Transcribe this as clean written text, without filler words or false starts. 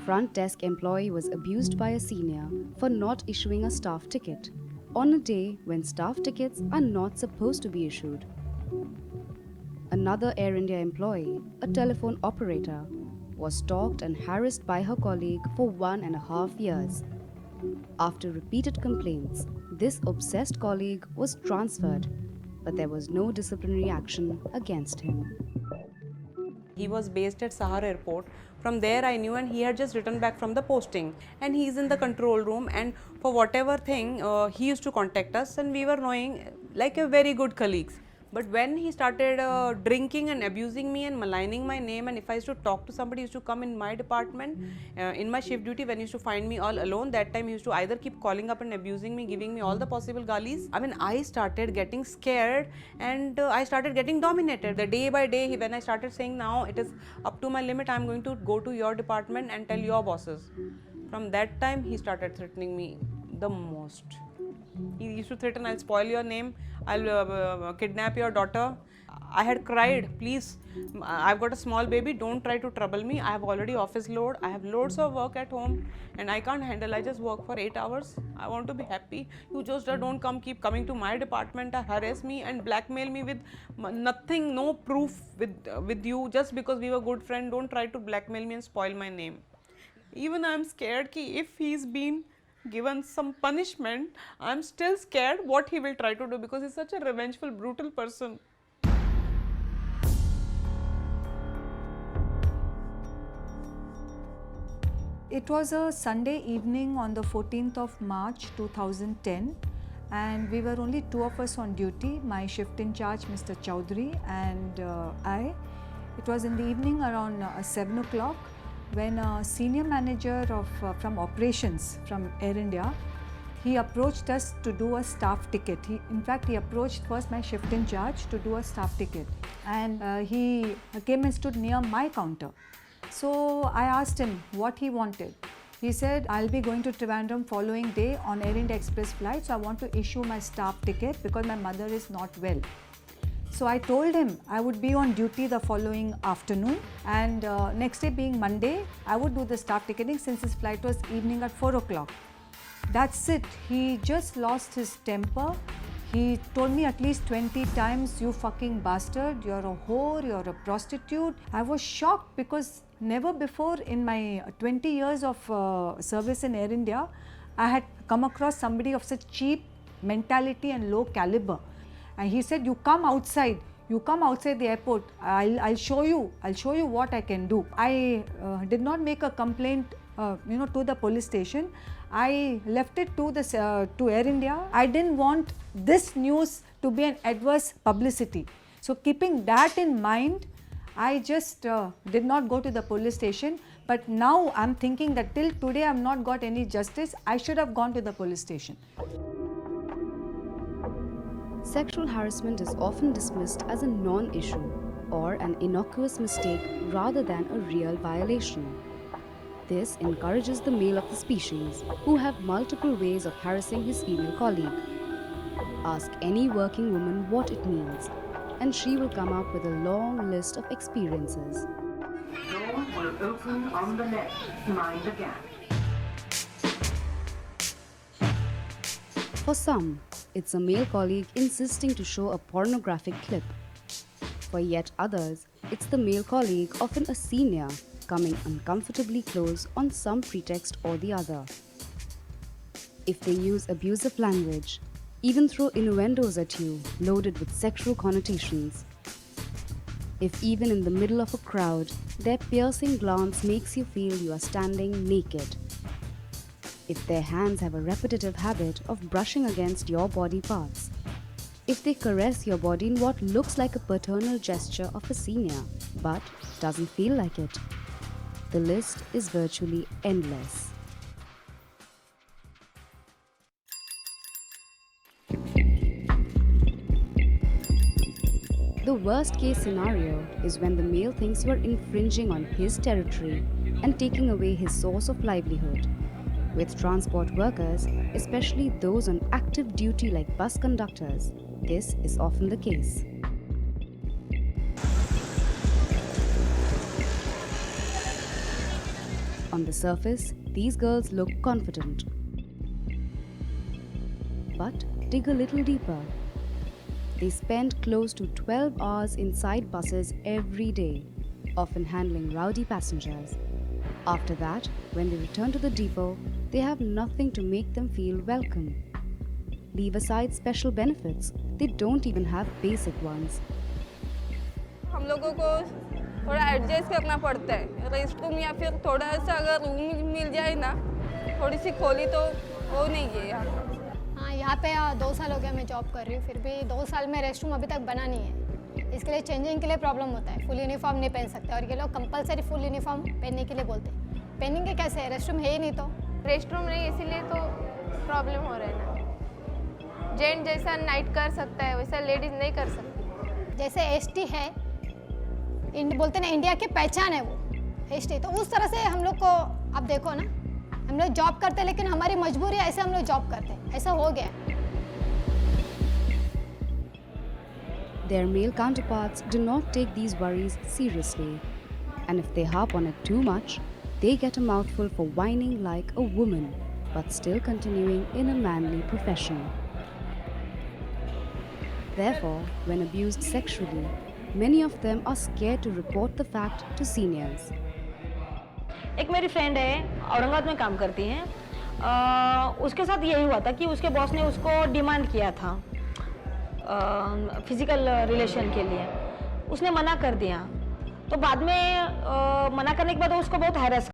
front desk employee was abused by a senior for not issuing a staff ticket on a day when staff tickets are not supposed to be issued. Another Air India employee, a telephone operator, was stalked and harassed by her colleague for 1.5 years. After repeated complaints, this obsessed colleague was transferred, but there was no disciplinary action against him. He was based at Sahar Airport. From there I knew, and he had just returned back from the posting, and he's in the control room, and for whatever thing he used to contact us, and we were knowing like a very good colleagues. But when he started drinking and abusing me and maligning my name, and if I used to talk to somebody, he used to come in my department in my shift duty, when he used to find me all alone, that time he used to either keep calling up and abusing me, giving me all the possible galis. I mean, I started getting scared, and I started getting dominated. The day by day, when I started saying, now it is up to my limit, I am going to go to your department and tell your bosses. From that time, he started threatening me the most. He used to threaten, I'll spoil your name, I'll kidnap your daughter. I had cried, please, I've got a small baby, don't try to trouble me. I have already office load, I have loads of work at home, and I can't handle. I just work for 8 hours. I want to be happy. You just don't keep coming to my department and harass me and blackmail me with nothing, no proof with you, just because we were good friends. Don't try to blackmail me and spoil my name. Even I'm scared ki if he's been given some punishment, I'm still scared what he will try to do, because he's such a revengeful, brutal person. It was a Sunday evening on the 14th of March 2010, and we were only two of us on duty, my shift in charge Mr. Chowdhury and I. It was in the evening around 7 o'clock when a senior manager from operations from Air India, he approached us to do a staff ticket. In fact, he approached first my shift in charge to do a staff ticket, and he came and stood near my counter. So I asked him what he wanted. He said, I'll be going to Trivandrum following day on Air India Express flight, so I want to issue my staff ticket because my mother is not well. So I told him I would be on duty the following afternoon, and next day being Monday, I would do the staff ticketing since his flight was evening at 4 o'clock. That's it. He just lost his temper. He told me at least 20 times, you fucking bastard, you're a whore, you're a prostitute. I was shocked because never before in my 20 years of service in Air India, I had come across somebody of such cheap mentality and low caliber. And he said, you come outside the airport, I'll show you what I can do. I did not make a complaint to the police station. I left it to Air India. I didn't want this news to be an adverse publicity. So keeping that in mind, I just did not go to the police station. But now I'm thinking that till today I've not got any justice. I should have gone to the police station. Sexual harassment is often dismissed as a non-issue or an innocuous mistake rather than a real violation. This encourages the male of the species, who have multiple ways of harassing his female colleague. Ask any working woman what it means, and she will come up with a long list of experiences. Door will open on the left. Mind the gap. For some, it's a male colleague insisting to show a pornographic clip. For yet others, it's the male colleague, often a senior, coming uncomfortably close on some pretext or the other. If they use abusive language, even throw innuendos at you loaded with sexual connotations. If even in the middle of a crowd, their piercing glance makes you feel you are standing naked. If their hands have a repetitive habit of brushing against your body parts. If they caress your body in what looks like a paternal gesture of a senior, but doesn't feel like it. The list is virtually endless. The worst case scenario is when the male thinks you are infringing on his territory and taking away his source of livelihood. With transport workers, especially those on active duty like bus conductors, this is often the case. On the surface, these girls look confident. But dig a little deeper. They spend close to 12 hours inside buses every day, often handling rowdy passengers. After that, when they return to the depot, they have nothing to make them feel welcome. Leave aside special benefits, they don't even have basic ones. हम लोगों को थोड़ा adjust करना पड़ता है, rest room या फिर थोड़ा सा अगर रूम मिल जाए ना, थोड़ी सी खोली तो वो नहीं है यहाँ पर। हाँ, यहाँ पे 2 साल हो गया मैं जॉब कर रही हूँ, फिर भी 2 साल में रेस्ट रूम अभी तक बना नहीं है। इसके लिए चेंजिंग के लिए प्रॉब्लम होता है, फुल यूनिफॉर्म नहीं पहन सकते और ये लोग कंपलसरी फुल यूनिफॉर्म पहनने के लिए बोलते हैं। पहनेंगे कैसे, रेस्ट रूम है ही नहीं तो। रेस्ट रूम नहीं, इसीलिए तो प्रॉब्लम हो रहा है ना। जेंट जैसा नाइट कर सकता है वैसा लेडीज नहीं कर सकती। जैसे एसटी है, बोलते ना इंडिया की पहचान है वो एसटी, तो उस तरह से हम लोग को आप देखो ना, हम लोग जॉब करते हैं लेकिन हमारी मजबूरी है, ऐसे हम लोग जॉब करते हैं, ऐसा हो गया। Their male counterparts do not take these worries seriously, and if they harp on it too much, they get a mouthful for whining like a woman, but still continuing in a manly profession. Therefore, when abused sexually, many of them are scared to report the fact to seniors. एक मेरी friend है, औरंगाबाद में काम करती हैं। उसके साथ यही हुआ था कि उसके बॉस ने उसको डिमांड किया था फिजिकल रिलेशन के लिए। उसने मना कर दिया, तो बाद में मना करने के बाद उसको बहुत हैरेस